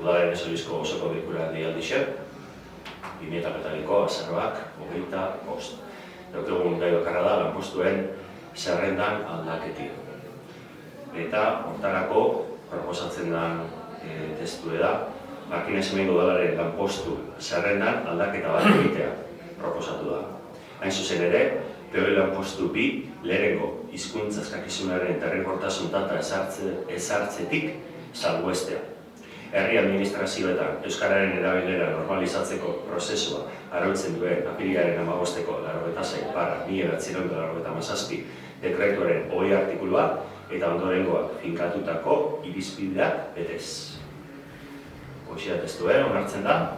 udalaren ezoizko osoko bilkura deialdixek, 2008ko azaroak 25. Daukegun gai bakarra da lanpostuen zerrendan aldaketia. Eta hortarako proposatzen den testue da, Martinez Hemengo udalaren lanpostu zerrendan aldaketa bat egitea proposatu da. Hain zuzen ere, POE lanpostu 2 lehenengo hizkuntza eskakizunaren eta errekortasun data ezartzetik salbuestea. Herri administrazioetan Euskararen erabilera normalizatzeko prozesua arautzen duen apirilaren 15-ko 86/1997 dekretuaren 20 artikulua eta ondorengoak finkatutako irizpideak betez. Hoxia testue, onartzen da?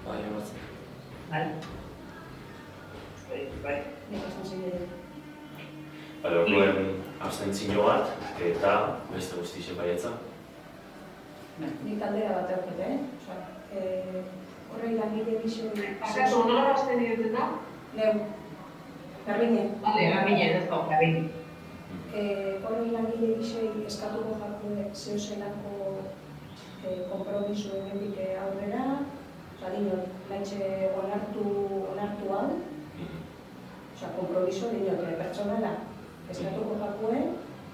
Bai, onartzen. Bai. Orduan abstentzio bat eta beste guztixe baietza. Nik aldera bat eukete, horrei langile bisoi... Akaso, nola bazten dioten da? Neu, Garbine. Bale, Garbine, ez da, Garbine. Horrei langile bisoi eskatuko jakue zeuzelako kompromiso emendik aurrera, dinot, laitxe onartu hau, kompromiso dinot, pertsonala eskatuko jakue,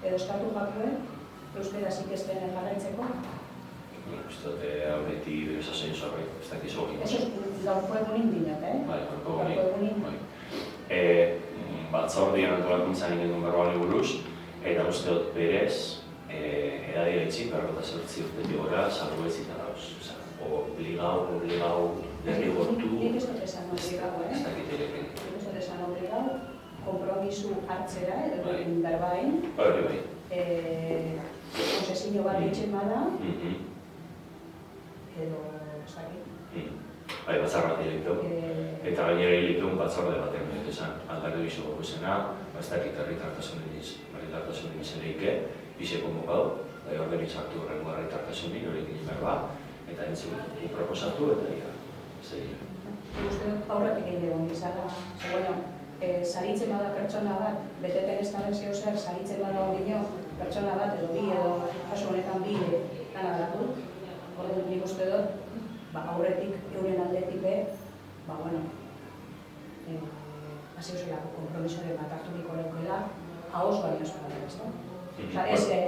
edo eskatu jakue, euskera ikesten jarraitzeko. Uste dute aurreti bezazen zorri, ez dakizu hori. Eso es gaurko egunin dinot, Bai, gaurko egunin. Batzordian antolakuntzan ingen berroan buruz, eta uste dut berez, edadira itxin, 58 urtetik gora, salbuetzita dauz. Obligau, derrigortu... Nik ez dut esan obligau, Ez dakit ere. Nik ez dut esan obligau, kompromisu hartzera, edo berbain. Bai. Posesio bat itxen bada, edo, ez dakit. Bai, batzar bat hiletu. Eta gainera hiletu batzorde baten behar esan, aldare bizo goko izena, ez dakit herritartasunen izeneike, bize konbokau, orden izartu horrengo herritartasunin, horrekin berba, eta entzun proposatu eta ia, zeri. Uste aurretik egin dugu, izala, saritzen bada pertsona bat, beteten ez daren zehose, saritzen bada hori pertsona bat, edo bi, edo kasu honetan bi, lana datu. Horren nik uste dut, aurretik, euren aldetik be, hasi ozelako kompromisoren bat hartu niko leukela, haoz baino ez bada, ez da?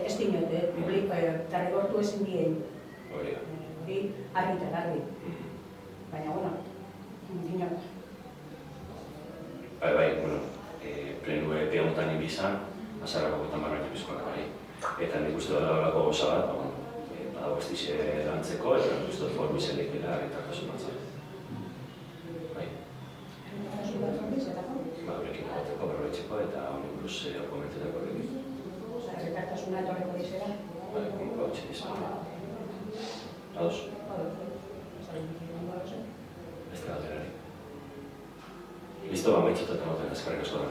Ez dinote, derrigortu ezin dien. Hori, argi eta garbi. Baina, dinot. Bai, plenue peontan ibizan, azarrako gota marrak ibizkoak bai. Eta nik uste dut horako goza bat, badago ez dize lantzeko, eta nik uste dut formizelik bila herritartasun batzak. Bai. Herritartasun batzak bizetako? Horrekin egoteko, berroitzeko, eta honi buruz komentetako horrekin. Herritartasuna etorreko dizera? Bai, konko hau txedizan. Ados? Ez da galderari. Listo, amaitzutat emoten, eskarrik asko da.